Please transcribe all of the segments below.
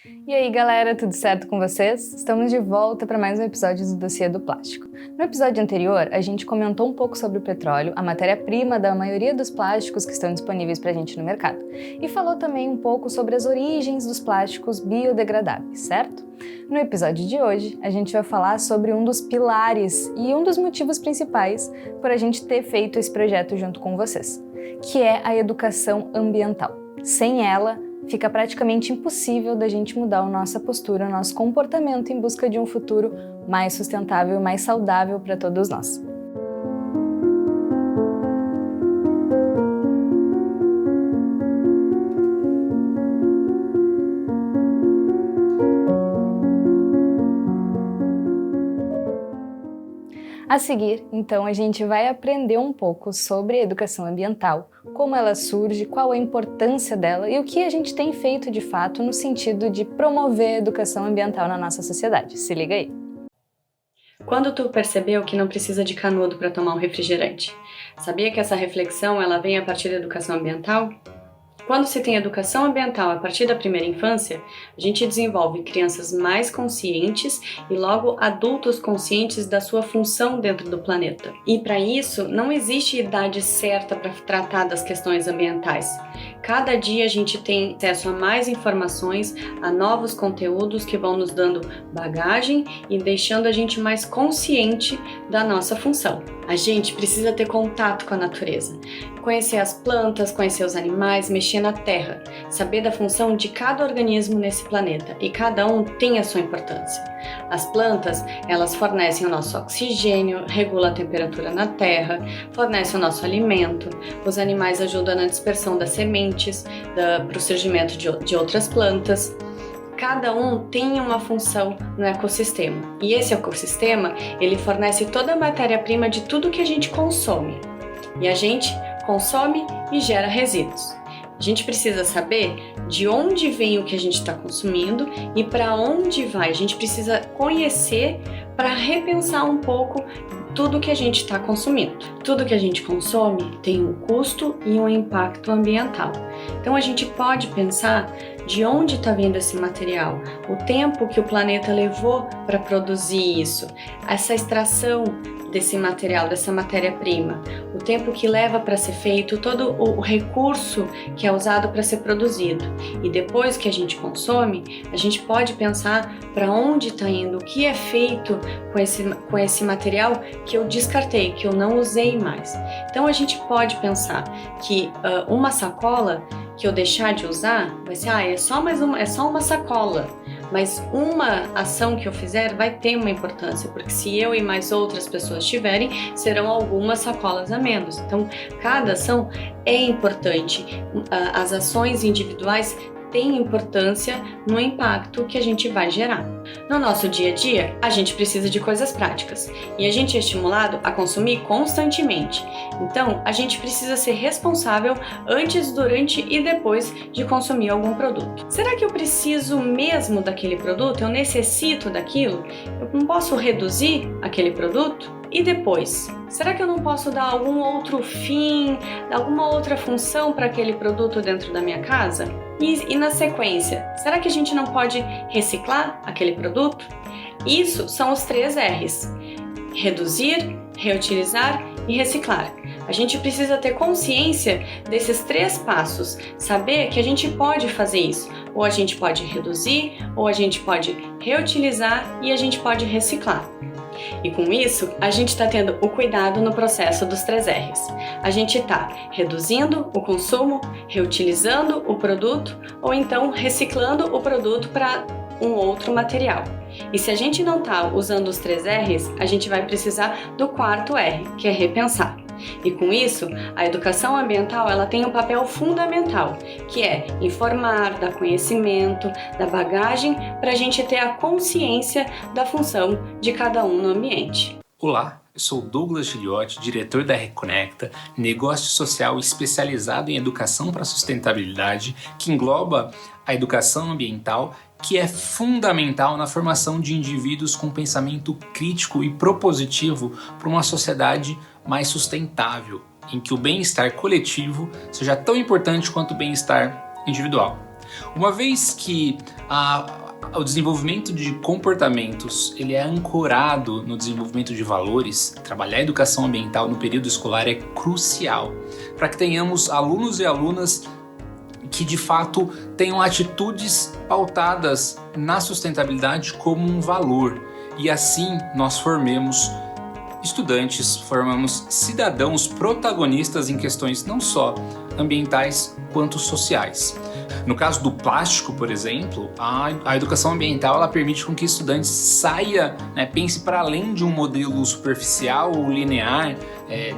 E aí galera, tudo certo com vocês? Estamos de volta para mais um episódio do Dossiê do Plástico. No episódio anterior, a gente comentou um pouco sobre o petróleo, a matéria-prima da maioria dos plásticos que estão disponíveis para a gente no mercado. E falou também um pouco sobre as origens dos plásticos biodegradáveis, certo? No episódio de hoje, a gente vai falar sobre um dos pilares e um dos motivos principais por a gente ter feito esse projeto junto com vocês, que é a educação ambiental. Sem ela, fica praticamente impossível da gente mudar a nossa postura, o nosso comportamento em busca de um futuro mais sustentável e mais saudável para todos nós. A seguir, então, a gente vai aprender um pouco sobre a educação ambiental, como ela surge, qual a importância dela e o que a gente tem feito de fato no sentido de promover a educação ambiental na nossa sociedade. Se liga aí! Quando tu percebeu que não precisa de canudo para tomar um refrigerante? Sabia que essa reflexão ela vem a partir da educação ambiental? Quando se tem educação ambiental a partir da primeira infância, a gente desenvolve crianças mais conscientes e logo adultos conscientes da sua função dentro do planeta. E para isso, não existe idade certa para tratar das questões ambientais. Cada dia a gente tem acesso a mais informações, a novos conteúdos que vão nos dando bagagem e deixando a gente mais consciente da nossa função. A gente precisa ter contato com a natureza, conhecer as plantas, conhecer os animais, mexer na terra, saber da função de cada organismo nesse planeta e cada um tem a sua importância. As plantas, elas fornecem o nosso oxigênio, regulam a temperatura na terra, fornecem o nosso alimento, os animais ajudam na dispersão das sementes, para o surgimento de outras plantas. Cada um tem uma função no ecossistema e esse ecossistema ele fornece toda a matéria-prima de tudo que a gente consome e a gente consome e gera resíduos. A gente precisa saber de onde vem o que a gente está consumindo e para onde vai. A gente precisa conhecer para repensar um pouco tudo que a gente está consumindo. Tudo que a gente consome tem um custo e um impacto ambiental. Então a gente pode pensar de onde está vindo esse material, o tempo que o planeta levou para produzir isso, essa extração desse material, dessa matéria-prima, o tempo que leva para ser feito, todo o recurso que é usado para ser produzido. E depois que a gente consome, a gente pode pensar para onde está indo, o que é feito com esse material que eu descartei, que eu não usei mais. Então a gente pode pensar que uma sacola que eu deixar de usar, vai ser, é só uma sacola. Mas uma ação que eu fizer vai ter uma importância, porque se eu e mais outras pessoas tiverem, serão algumas sacolas a menos. Então, cada ação é importante. As ações individuais têm importância no impacto que a gente vai gerar. No nosso dia a dia, a gente precisa de coisas práticas e a gente é estimulado a consumir constantemente. Então, a gente precisa ser responsável antes, durante e depois de consumir algum produto. Será que eu preciso mesmo daquele produto? Eu necessito daquilo? Eu não posso reduzir aquele produto? E depois? Será que eu não posso dar algum outro fim, alguma outra função para aquele produto dentro da minha casa? E na sequência, será que a gente não pode reciclar aquele produto? Isso são os 3 R's: reduzir, reutilizar e reciclar. A gente precisa ter consciência desses 3 passos, saber que a gente pode fazer isso. Ou a gente pode reduzir, ou a gente pode reutilizar e a gente pode reciclar. E com isso, a gente está tendo o cuidado no processo dos 3 R's. A gente está reduzindo o consumo, reutilizando o produto ou então reciclando o produto para um outro material. E se a gente não está usando os 3 R's, a gente vai precisar do 4º R, que é repensar. E com isso, a educação ambiental ela tem um papel fundamental, que é informar, dar conhecimento, dar bagagem para a gente ter a consciência da função de cada um no ambiente. Olá, eu sou Douglas Giliotti, diretor da Reconecta, negócio social especializado em educação para a sustentabilidade, que engloba a educação ambiental, que é fundamental na formação de indivíduos com pensamento crítico e propositivo para uma sociedade mais sustentável, em que o bem-estar coletivo seja tão importante quanto o bem-estar individual. Uma vez que o desenvolvimento de comportamentos ele é ancorado no desenvolvimento de valores, trabalhar a educação ambiental no período escolar é crucial para que tenhamos alunos e alunas que de fato tenham atitudes pautadas na sustentabilidade como um valor, e assim nós formemos estudantes, formamos cidadãos protagonistas em questões não só ambientais quanto sociais. No caso do plástico, por exemplo, a educação ambiental ela permite com que estudantes saia, pense para além de um modelo superficial ou linear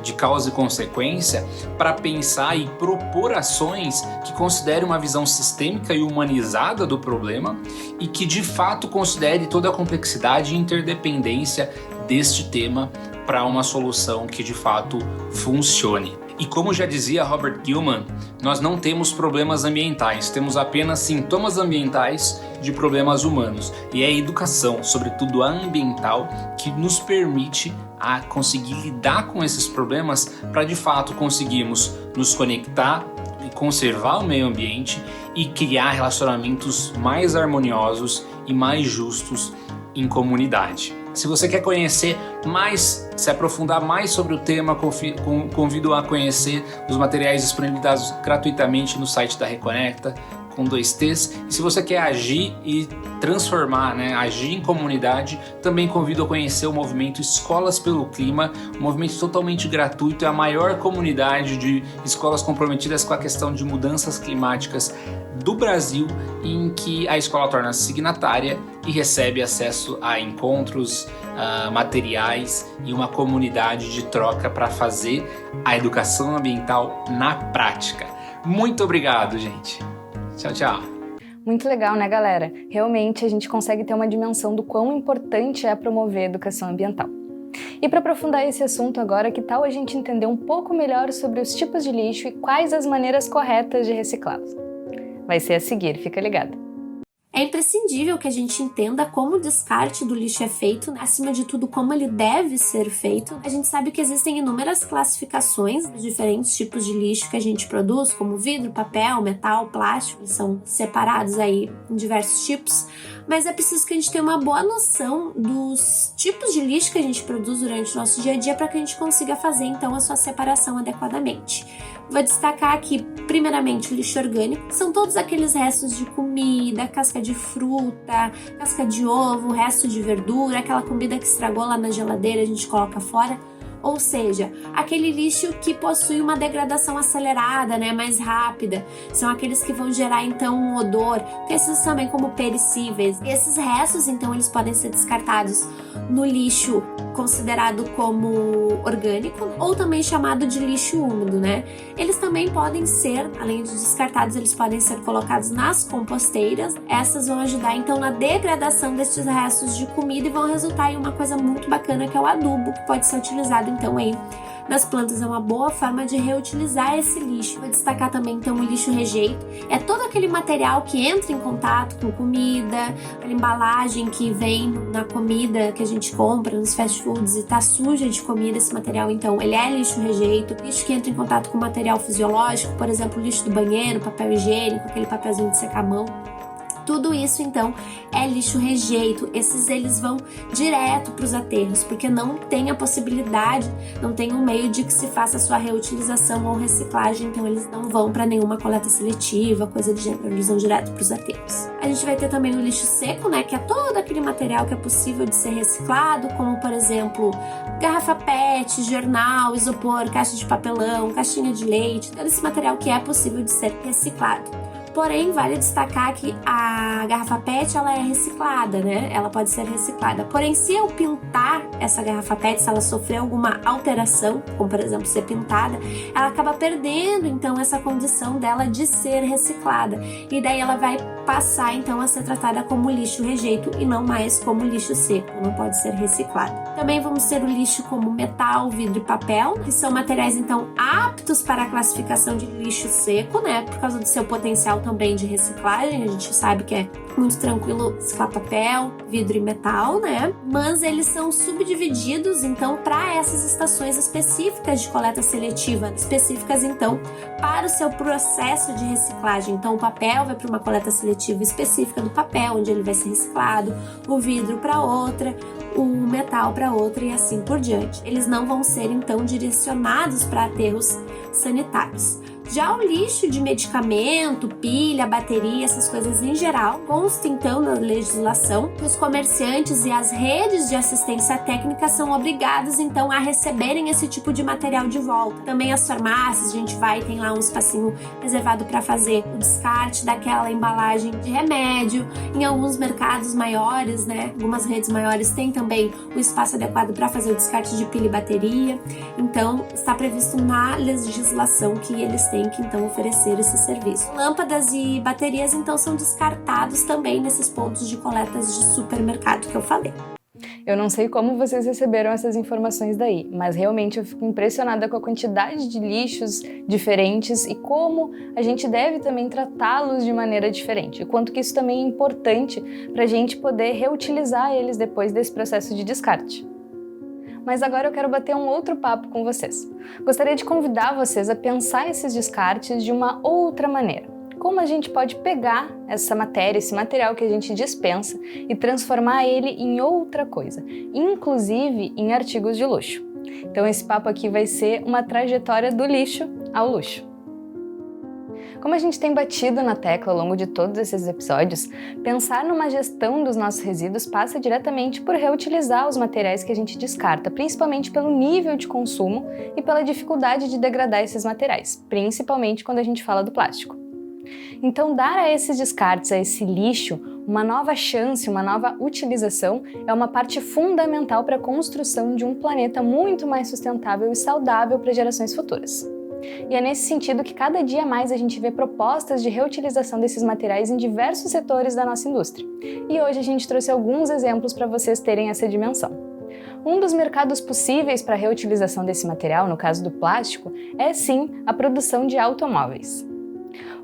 de causa e consequência, para pensar e propor ações que considerem uma visão sistêmica e humanizada do problema e que de fato considere toda a complexidade e interdependência deste tema para uma solução que de fato funcione. E como já dizia Robert Gilman, nós não temos problemas ambientais, temos apenas sintomas ambientais de problemas humanos. E é a educação, sobretudo a ambiental, que nos permite a conseguir lidar com esses problemas para de fato conseguirmos nos conectar e conservar o meio ambiente e criar relacionamentos mais harmoniosos e mais justos em comunidade. Se você quer conhecer mais, se aprofundar mais sobre o tema, convido a conhecer os materiais disponibilizados gratuitamente no site da Reconecta, com 2 T's. E se você quer agir e transformar, agir em comunidade, também convido a conhecer o movimento Escolas pelo Clima, um movimento totalmente gratuito, é a maior comunidade de escolas comprometidas com a questão de mudanças climáticas do Brasil, em que a escola torna-se signatária e recebe acesso a encontros, materiais e uma comunidade de troca para fazer a educação ambiental na prática. Muito obrigado, gente. Tchau, tchau. Muito legal, né, galera? Realmente a gente consegue ter uma dimensão do quão importante é promover a educação ambiental. E para aprofundar esse assunto agora, que tal a gente entender um pouco melhor sobre os tipos de lixo e quais as maneiras corretas de reciclá-los? Vai ser a seguir, fica ligado. É imprescindível que a gente entenda como o descarte do lixo é feito, acima de tudo como ele deve ser feito. A gente sabe que existem inúmeras classificações dos diferentes tipos de lixo que a gente produz, como vidro, papel, metal, plástico, eles são separados aí em diversos tipos, mas é preciso que a gente tenha uma boa noção dos tipos de lixo que a gente produz durante o nosso dia a dia para que a gente consiga fazer então a sua separação adequadamente. Vou destacar aqui, primeiramente, o lixo orgânico. São todos aqueles restos de comida, casca de fruta, casca de ovo, resto de verdura, aquela comida que estragou lá na geladeira, a gente coloca fora. Ou seja, aquele lixo que possui uma degradação acelerada, mais rápida. São aqueles que vão gerar, então, um odor, esses também como perecíveis. Esses restos, então, eles podem ser descartados no lixo considerado como orgânico ou também chamado de lixo úmido, Eles também podem ser, além de descartados, eles podem ser colocados nas composteiras. Essas vão ajudar, então, na degradação desses restos de comida e vão resultar em uma coisa muito bacana, que é o adubo, que pode ser utilizado então aí nas plantas. É uma boa forma de reutilizar esse lixo. Vou destacar também então o lixo rejeito. É todo aquele material que entra em contato com comida, aquela embalagem que vem na comida que a gente compra nos fast foods e tá suja de comida. Esse material então ele é lixo rejeito. Lixo que entra em contato com material fisiológico, por exemplo, lixo do banheiro, papel higiênico, aquele papelzinho de secar a mão. Tudo isso, então, é lixo rejeito. Esses eles vão direto para os aterros, porque não tem a possibilidade, não tem um meio de que se faça a sua reutilização ou reciclagem, então eles não vão para nenhuma coleta seletiva, coisa do gênero, eles vão direto para os aterros. A gente vai ter também o lixo seco, que é todo aquele material que é possível de ser reciclado, como, por exemplo, garrafa PET, jornal, isopor, caixa de papelão, caixinha de leite, todo esse material que é possível de ser reciclado. Porém, vale destacar que a garrafa PET, ela é reciclada, Ela pode ser reciclada. Porém, se eu pintar essa garrafa PET, se ela sofrer alguma alteração, como por exemplo ser pintada, ela acaba perdendo então essa condição dela de ser reciclada. E daí ela vai passar então a ser tratada como lixo rejeito e não mais como lixo seco, não pode ser reciclado. Também vamos ter o lixo como metal, vidro e papel, que são materiais então aptos para a classificação de lixo seco, por causa do seu potencial também de reciclagem. A gente sabe que é muito tranquilo reciclar papel, vidro e metal, né? Mas eles são subdivididos, então, para essas estações específicas de coleta seletiva, específicas, então, para o seu processo de reciclagem. Então, o papel vai para uma coleta seletiva específica do papel, onde ele vai ser reciclado, o vidro para outra, o metal para outra e assim por diante. Eles não vão ser, então, direcionados para aterros sanitários. Já o lixo de medicamento, pilha, bateria, essas coisas em geral, consta então na legislação que os comerciantes e as redes de assistência técnica são obrigados então a receberem esse tipo de material de volta. Também as farmácias, a gente vai, tem lá um espacinho reservado para fazer o descarte daquela embalagem de remédio. Em alguns mercados maiores, né, algumas redes maiores têm também o espaço adequado para fazer o descarte de pilha e bateria. Então, está previsto na legislação que eles têm que então oferecer esse serviço. Lâmpadas e baterias então são descartados também nesses pontos de coletas de supermercado que eu falei. Eu não sei como vocês receberam essas informações daí, mas realmente eu fico impressionada com a quantidade de lixos diferentes e como a gente deve também tratá-los de maneira diferente. E quanto que isso também é importante para a gente poder reutilizar eles depois desse processo de descarte. Mas agora eu quero bater um outro papo com vocês. Gostaria de convidar vocês a pensar esses descartes de uma outra maneira. Como a gente pode pegar essa matéria, esse material que a gente dispensa e transformar ele em outra coisa, inclusive em artigos de luxo. Então esse papo aqui vai ser uma trajetória do lixo ao luxo. Como a gente tem batido na tecla ao longo de todos esses episódios, pensar numa gestão dos nossos resíduos passa diretamente por reutilizar os materiais que a gente descarta, principalmente pelo nível de consumo e pela dificuldade de degradar esses materiais, principalmente quando a gente fala do plástico. Então, dar a esses descartes, a esse lixo, uma nova chance, uma nova utilização é uma parte fundamental para a construção de um planeta muito mais sustentável e saudável para gerações futuras. E é nesse sentido que cada dia mais a gente vê propostas de reutilização desses materiais em diversos setores da nossa indústria. E hoje a gente trouxe alguns exemplos para vocês terem essa dimensão. Um dos mercados possíveis para a reutilização desse material, no caso do plástico, é sim a produção de automóveis.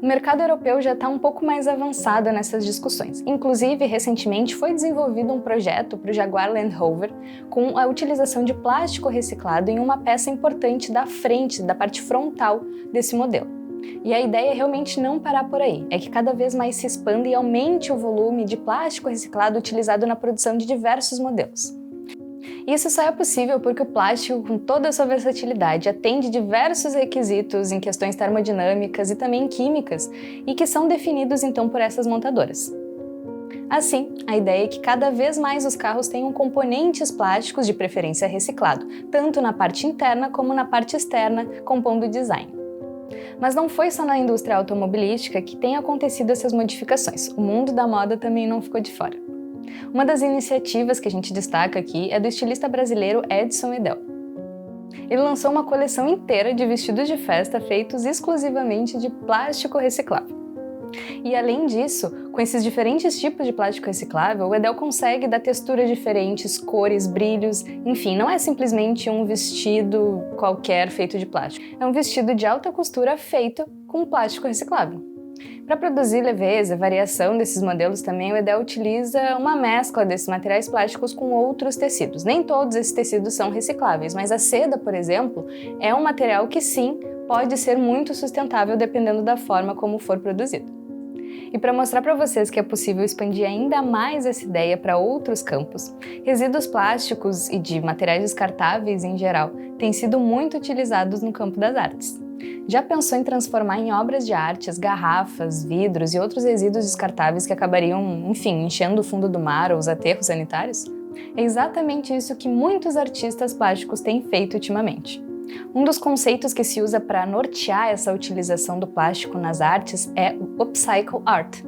O mercado europeu já está um pouco mais avançado nessas discussões. Inclusive, recentemente foi desenvolvido um projeto para o Jaguar Land Rover com a utilização de plástico reciclado em uma peça importante da frente, da parte frontal desse modelo. E a ideia é realmente não parar por aí, é que cada vez mais se expanda e aumente o volume de plástico reciclado utilizado na produção de diversos modelos. Isso só é possível porque o plástico, com toda a sua versatilidade, atende diversos requisitos em questões termodinâmicas e também químicas, e que são definidos então por essas montadoras. Assim, a ideia é que cada vez mais os carros tenham componentes plásticos de preferência reciclado, tanto na parte interna como na parte externa, compondo o design. Mas não foi só na indústria automobilística que tem acontecido essas modificações, o mundo da moda também não ficou de fora. Uma das iniciativas que a gente destaca aqui é do estilista brasileiro Edson Edel. Ele lançou uma coleção inteira de vestidos de festa feitos exclusivamente de plástico reciclável. E além disso, com esses diferentes tipos de plástico reciclável, o Edel consegue dar texturas diferentes, cores, brilhos, enfim, não é simplesmente um vestido qualquer feito de plástico. É um vestido de alta costura feito com plástico reciclável. Para produzir leveza e variação desses modelos também, o Edel utiliza uma mescla desses materiais plásticos com outros tecidos. Nem todos esses tecidos são recicláveis, mas a seda, por exemplo, é um material que sim, pode ser muito sustentável dependendo da forma como for produzido. E para mostrar para vocês que é possível expandir ainda mais essa ideia para outros campos, resíduos plásticos e de materiais descartáveis em geral têm sido muito utilizados no campo das artes. Já pensou em transformar em obras de arte as garrafas, vidros e outros resíduos descartáveis que acabariam, enfim, enchendo o fundo do mar ou os aterros sanitários? É exatamente isso que muitos artistas plásticos têm feito ultimamente. Um dos conceitos que se usa para nortear essa utilização do plástico nas artes é o upcycle art.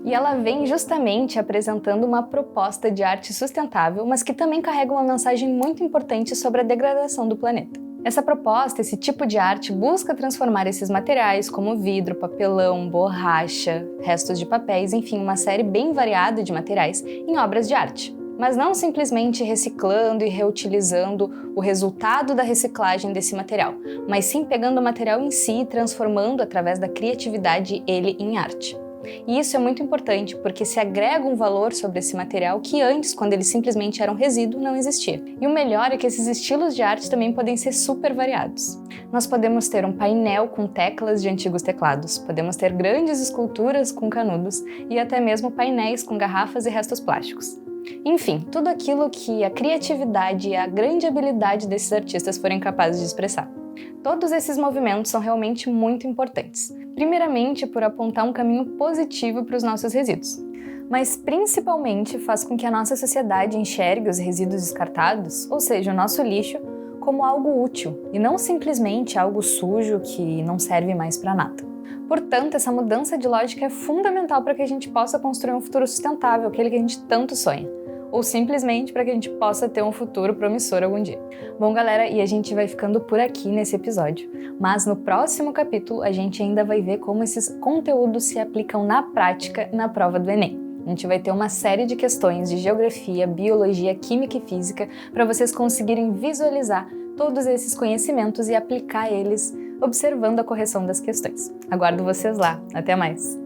E ela vem justamente apresentando uma proposta de arte sustentável, mas que também carrega uma mensagem muito importante sobre a degradação do planeta. Essa proposta, esse tipo de arte, busca transformar esses materiais, como vidro, papelão, borracha, restos de papéis, enfim, uma série bem variada de materiais, em obras de arte. Mas não simplesmente reciclando e reutilizando o resultado da reciclagem desse material, mas sim pegando o material em si e transformando, através da criatividade, ele em arte. E isso é muito importante porque se agrega um valor sobre esse material que antes, quando ele simplesmente era um resíduo, não existia. E o melhor é que esses estilos de arte também podem ser super variados. Nós podemos ter um painel com teclas de antigos teclados, podemos ter grandes esculturas com canudos e até mesmo painéis com garrafas e restos plásticos. Enfim, tudo aquilo que a criatividade e a grande habilidade desses artistas forem capazes de expressar. Todos esses movimentos são realmente muito importantes. Primeiramente, por apontar um caminho positivo para os nossos resíduos, mas principalmente faz com que a nossa sociedade enxergue os resíduos descartados, ou seja, o nosso lixo, como algo útil e não simplesmente algo sujo que não serve mais para nada. Portanto, essa mudança de lógica é fundamental para que a gente possa construir um futuro sustentável, aquele que a gente tanto sonha, ou simplesmente para que a gente possa ter um futuro promissor algum dia. Bom, galera, e a gente vai ficando por aqui nesse episódio, mas no próximo capítulo a gente ainda vai ver como esses conteúdos se aplicam na prática na prova do Enem. A gente vai ter uma série de questões de geografia, biologia, química e física para vocês conseguirem visualizar todos esses conhecimentos e aplicar eles observando a correção das questões. Aguardo vocês lá. Até mais!